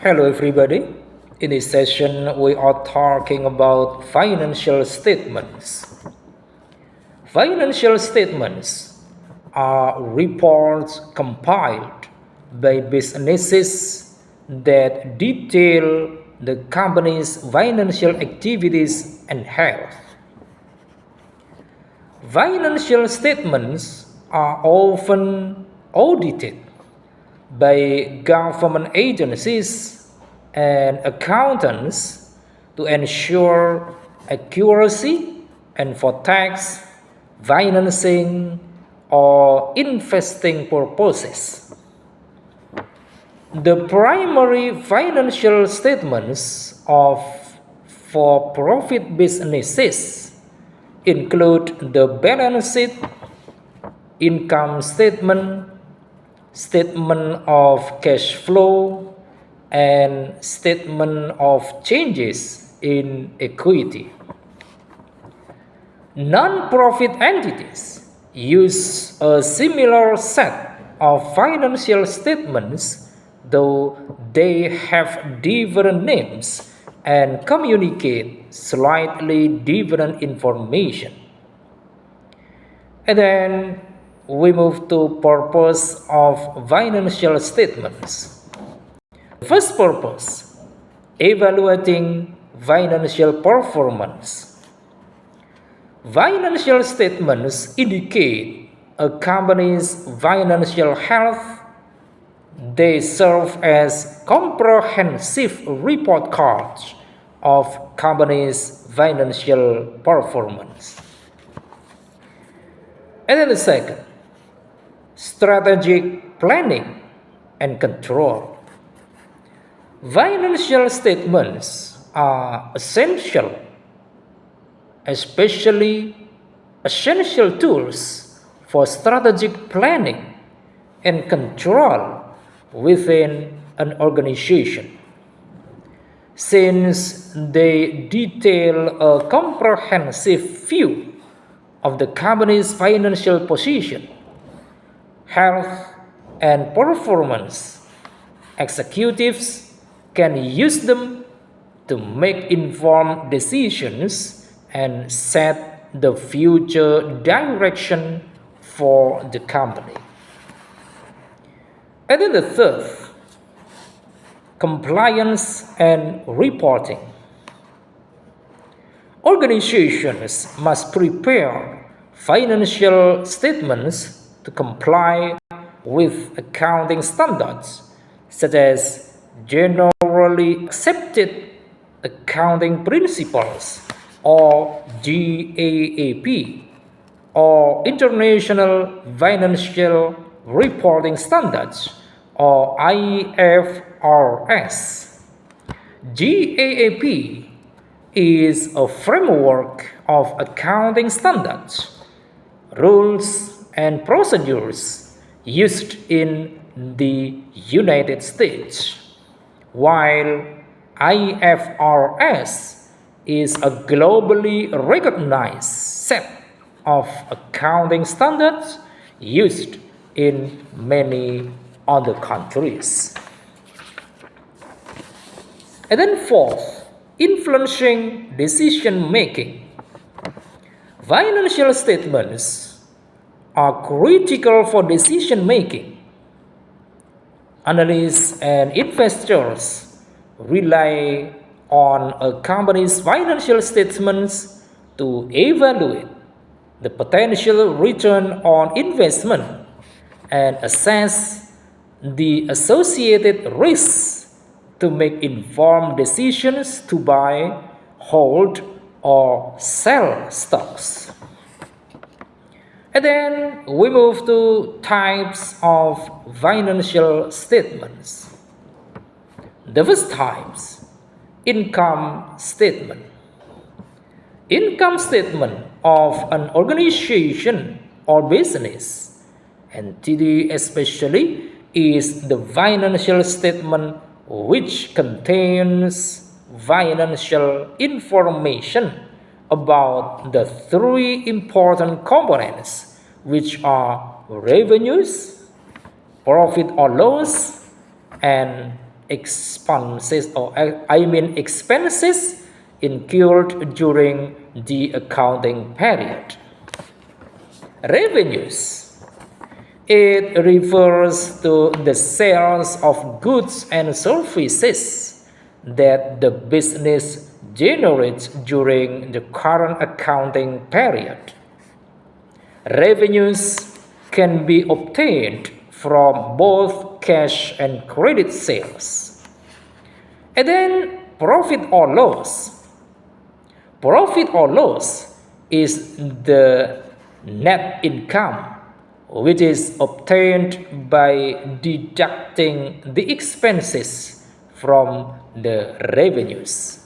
Hello everybody. In this session we are talking about financial statements. Financial statements are reports compiled by businesses that detail the company's financial activities and health. Financial statements are often audited by government agencies and accountants to ensure accuracy and for tax, financing, or investing purposes. The primary financial statements of for-profit businesses include the balance sheet, income statement, statement of cash flow, and statement of changes in equity. Non-profit entities use a similar set of financial statements, though they have different names and communicate slightly different information. And then we move to purpose of financial statements. First purpose, evaluating financial performance. Financial statements indicate a company's financial health. They serve as comprehensive report cards of company's financial performance. And then the second, strategic planning and control. Financial statements are essential, especially essential tools for strategic planning and control within an organization, since they detail a comprehensive view of the company's financial position, health, and performance. Executives can use them to make informed decisions and set the future direction for the company. And then the third, compliance and reporting. Organizations must prepare financial statements to comply with accounting standards such as generally accepted accounting principles or GAAP or international financial reporting standards or IFRS. GAAP is a framework of accounting standards, rules, and procedures used in the United States, while IFRS is a globally recognized set of accounting standards used in many other countries. And then fourth, influencing decision making. Financial statements are critical for decision making. Analysts and investors rely on a company's financial statements to evaluate the potential return on investment and assess the associated risks to make informed decisions to buy, hold, or sell stocks. And then we move to types of financial statements. The first types, income statement. Income statement of an organization or business entity especially is the financial statement which contains financial information about the three important components, which are revenues, profit or loss, and expenses incurred during the accounting period. Revenues. It refers to the sales of goods and services that the business generates during the current accounting period. Revenues can be obtained from both cash and credit sales. And then profit or loss. Profit or loss is the net income which is obtained by deducting the expenses from the revenues.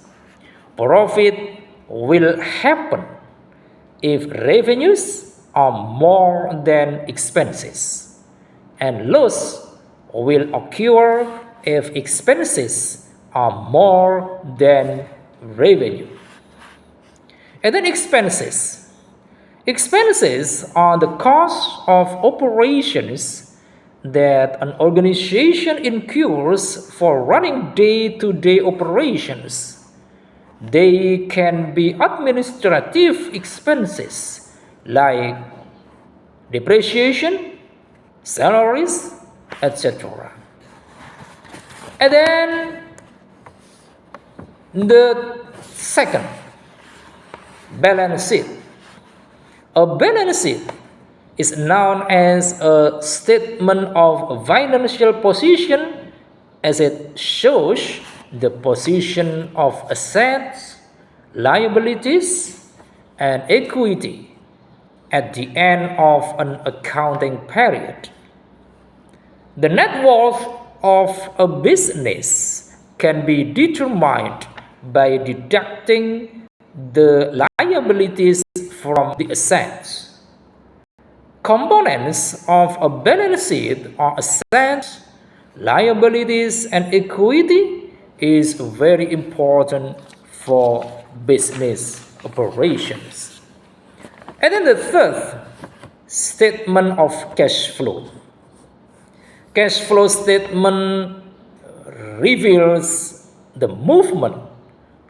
Profit will happen if revenues are more than expenses, and loss will occur if expenses are more than revenue. And then expenses. Expenses are the cost of operations that an organization incurs for running day-to-day operations. They can be administrative expenses like depreciation, salaries, etc. And then the second, balance sheet. A balance sheet is known as a statement of financial position as it shows the position of assets, liabilities, and equity at the end of an accounting period. The net worth of a business can be determined by deducting the liabilities from the assets. Components of a balance sheet are assets, liabilities, and equity is very important for business operations. And then the third, statement of cash flow. Cash flow statement reveals the movement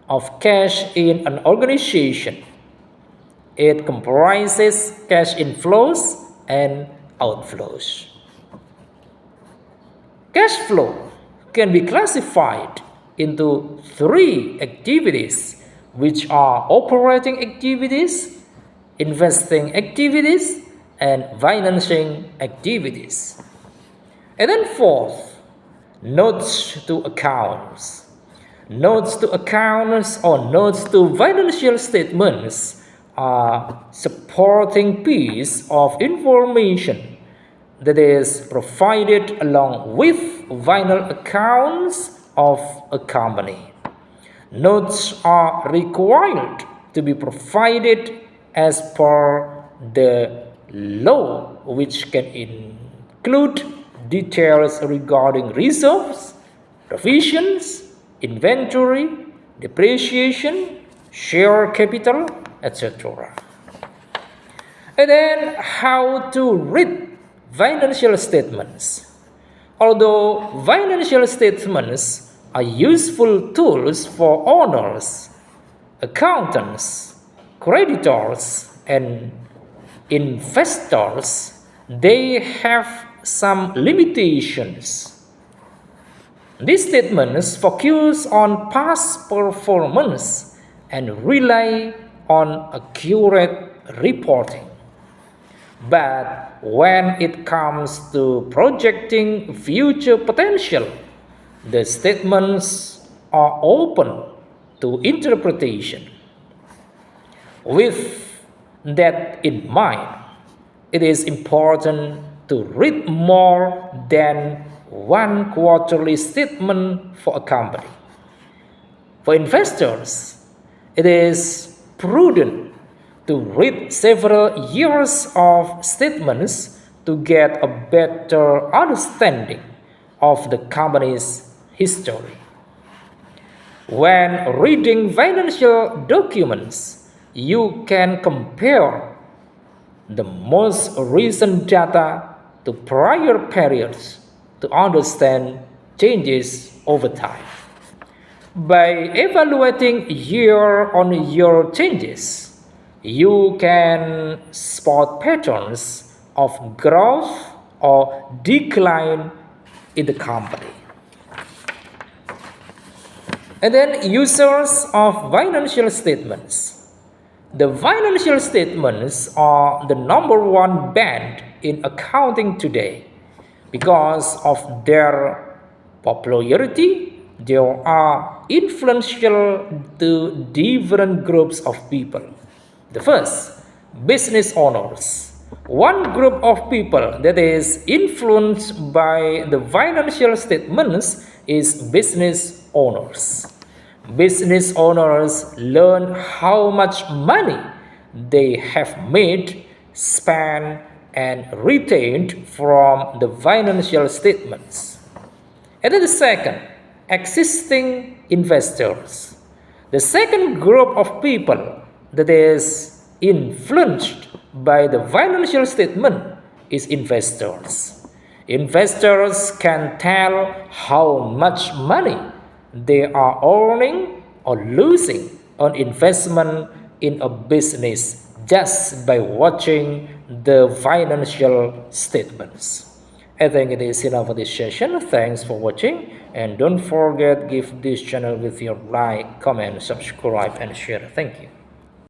of cash in an organization. It comprises cash inflows and outflows. Cash flow can be classified into three activities, which are operating activities, investing activities, and financing activities. And then fourth, notes to accounts. Notes to accounts or notes to financial statements are supporting piece of information that is provided along with final accounts of a company. Notes are required to be provided as per the law, which can include details regarding reserves, provisions, inventory, depreciation, share capital, etc. And then how to read financial statements. Although financial statements are useful tools for owners, accountants, creditors, and investors, they have some limitations. These statements focus on past performance and rely on accurate reporting. But when it comes to projecting future potential, the statements are open to interpretation. With that in mind, it is important to read more than one quarterly statement for a company. For investors, it is prudent to read several years of statements to get a better understanding of the company's history. When reading financial documents, you can compare the most recent data to prior periods to understand changes over time. By evaluating year-on-year changes, you can spot patterns of growth or decline in the company. And then users of financial statements. The financial statements are the number one band in accounting today. Because of their popularity, they are influential to different groups of people. The first, business owners. One group of people that is influenced by the financial statements is business owners. Business owners learn how much money they have made, spent, and retained from the financial statements. And then the second, existing investors. The second group of people that is influenced by the financial statement is investors. Investors can tell how much money they are earning or losing on investment in a business just by watching the financial statements. I think it is enough for this session. Thanks for watching, and don't forget give this channel with your like, comment, subscribe, and share. Thank you.